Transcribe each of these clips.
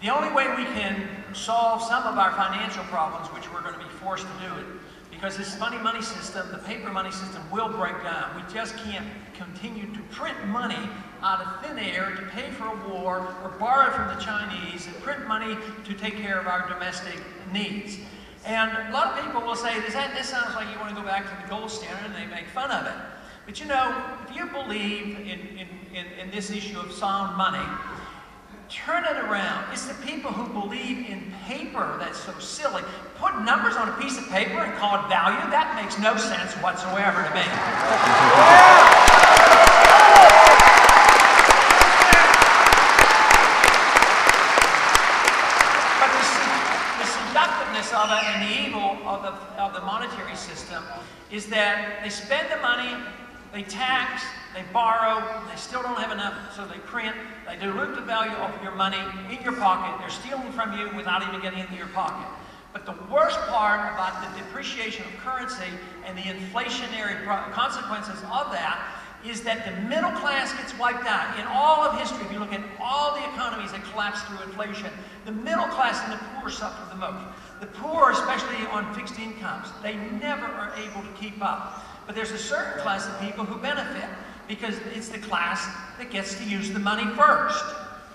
The only way we can solve some of our financial problems, which we're going to be forced to do it, because this funny money system, the paper money system, will break down. We just can't continue to print money out of thin air to pay for a war, or borrow from the Chinese and print money to take care of our domestic needs. And a lot of people will say, this sounds like you want to go back to the gold standard, and they make fun of it. But you know, if you believe in this issue of sound money, turn it around. It's the people who believe in paper that's so silly. Put numbers on a piece of paper and call it value, that makes no sense whatsoever to me. But the seductiveness of it and the evil of the monetary system is that they spend the money, they tax, they borrow, they still don't have enough, so they print, they dilute the value of your money in your pocket, they're stealing from you without even getting into your pocket. But the worst part about the depreciation of currency and the inflationary consequences of that is that the middle class gets wiped out. In all of history, if you look at all the economies that collapsed through inflation, the middle class and the poor suffer the most. The poor, especially on fixed incomes, they never are able to keep up. But there's a certain class of people who benefit, because it's the class that gets to use the money first.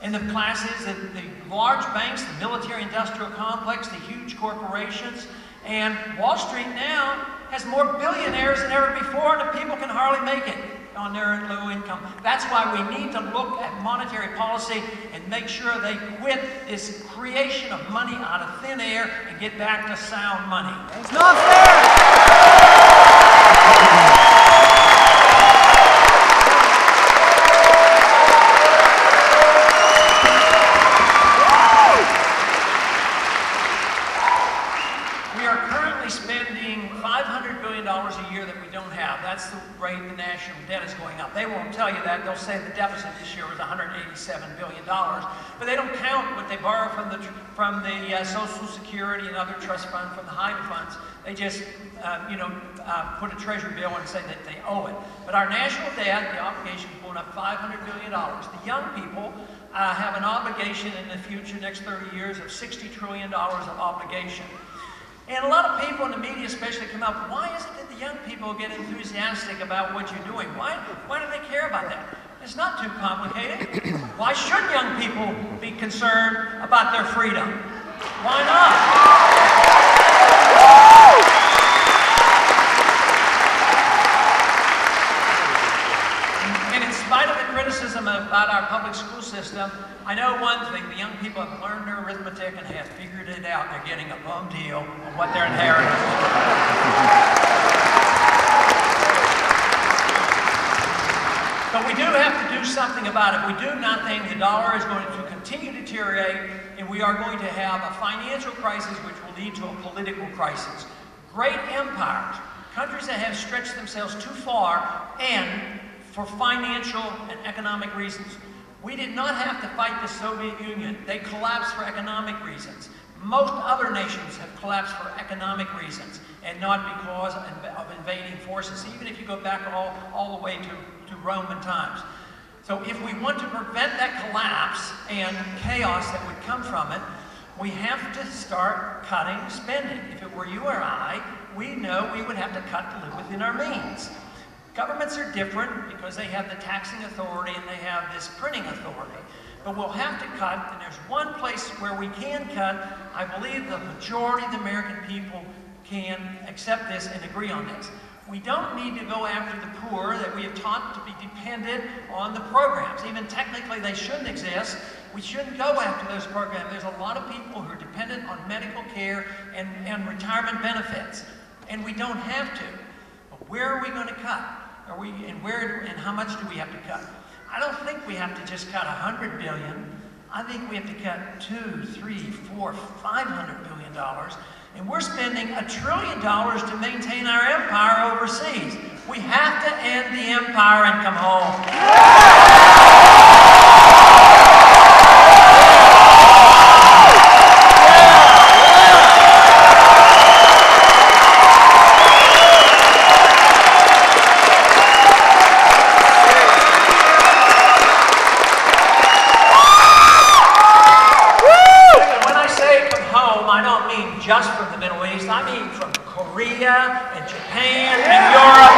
And the classes, the large banks, the military-industrial complex, the huge corporations, and Wall Street now has more billionaires than ever before, and the people can hardly make it on their low income. That's why we need to look at monetary policy and make sure they quit this creation of money out of thin air and get back to sound money. It's not fair! A year that we don't have. That's the rate the national debt is going up. They won't tell you that. They'll say the deficit this year was $187 billion, but they don't count what they borrow from the Social Security and other trust funds, from the HIDE funds. They just, put a treasury bill and say that they owe it. But our national debt, the obligation is going up $500 billion. The young people have an obligation in the future, next 30 years, of $60 trillion of obligation. And a lot of people in the media especially come out, why is it that the young people get enthusiastic about what you're doing? Why do they care about that? It's not too complicated. Why should young people be concerned about their freedom? Why not? And in spite of the criticism about our public school system, I know one thing, the young people have learned their arithmetic and have figured it out. They're getting a bum deal on what they're inheriting. But we do have to do something about it. If we do nothing, the dollar is going to continue to deteriorate, and we are going to have a financial crisis which will lead to a political crisis. Great empires, countries that have stretched themselves too far, and for financial and economic reasons. We did not have to fight the Soviet Union. They collapsed for economic reasons. Most other nations have collapsed for economic reasons, and not because of invading forces, even if you go back all the way to Roman times. So if we want to prevent that collapse and chaos that would come from it, we have to start cutting spending. If it were you or I, we know we would have to cut to live within our means. Governments are different because they have the taxing authority and they have this printing authority. But we'll have to cut, and there's one place where we can cut. I believe the majority of the American people can accept this and agree on this. We don't need to go after the poor that we have taught to be dependent on the programs. Even technically they shouldn't exist. We shouldn't go after those programs. There's a lot of people who are dependent on medical care and retirement benefits, and we don't have to. But where are we going to cut? And how much do we have to cut? I don't think we have to just cut $100 billion. I think we have to cut $200, $300, $400, $500 billion. And we're spending $1 trillion to maintain our empire overseas. We have to end the empire and come home. just from the Middle East. I mean from Korea and Japan and Europe.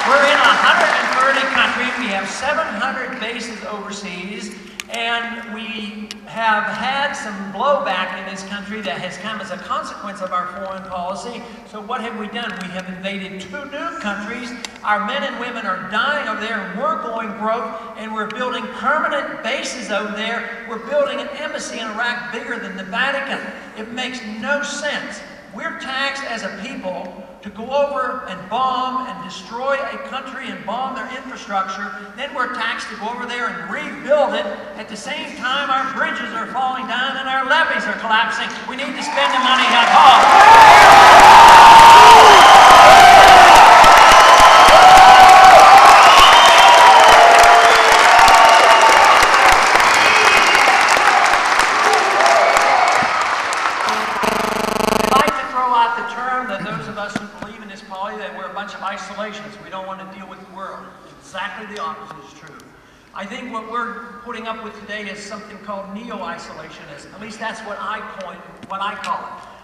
We're in 130 countries. We have 700 bases overseas, and we have had some blowback in this country that has come as a consequence of our foreign policy. So what have we done? We have invaded 2 new countries. Our men and women are dying over there, and we're going broke, and we're building permanent bases over there. We're building an embassy in Iraq bigger than the Vatican. It makes no sense. We're taxed as a people to go over and bomb and destroy a country and bomb their infrastructure. Then we're taxed to go over there and rebuild it. At the same time, our bridges are falling down and our levees are collapsing. We need to spend the money at home. Isolations. We don't want to deal with the world. Exactly the opposite is true. I think what we're putting up with today is something called neo-isolationism. At least that's what I call it.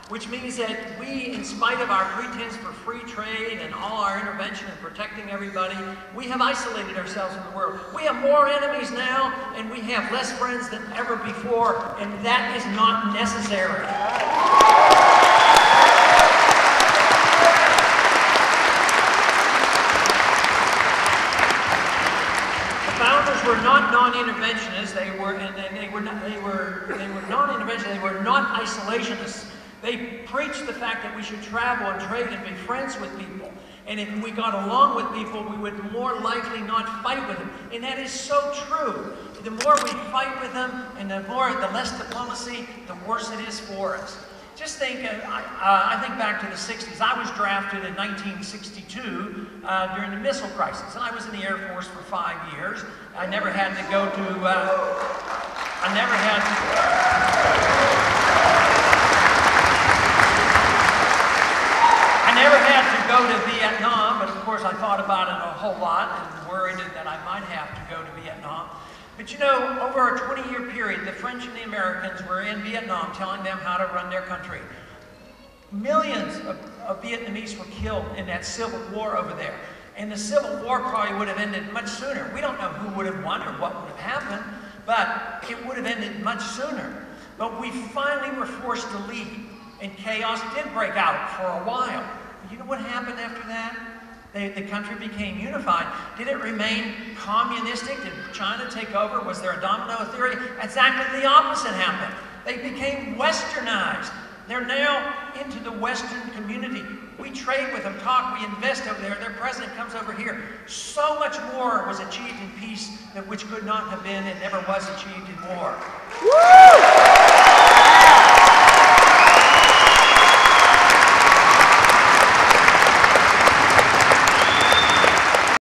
Which means that we, in spite of our pretense for free trade and all our intervention in protecting everybody, we have isolated ourselves from the world. We have more enemies now, and we have less friends than ever before, and that is not necessary. Were not non-interventionists. They were non-interventionists. They were not isolationists. They preached the fact that we should travel and trade and be friends with people. And if we got along with people, we would more likely not fight with them. And that is so true. The more we fight with them, and the less diplomacy, the worse it is for us. Just think, I think back to the 60s. I was drafted in 1962 during the missile crisis, and I was in the Air Force for 5 years. I never had to go to, Vietnam, but of course I thought about it a whole lot and worried that I might have to go to Vietnam. But you know, over a 20-year period, the French and the Americans were in Vietnam telling them how to run their country. Millions of Vietnamese were killed in that civil war over there. And the Civil War probably would have ended much sooner. We don't know who would have won or what would have happened, but it would have ended much sooner. But we finally were forced to leave, and chaos did break out for a while. But you know what happened after that? The country became unified. Did it remain communistic? Did China take over? Was there a domino theory? Exactly the opposite happened. They became westernized. They're now into the Western community. We trade with them, talk, we invest over there. Their president comes over here. So much more was achieved in peace that which could not have been and never was achieved in war. Woo!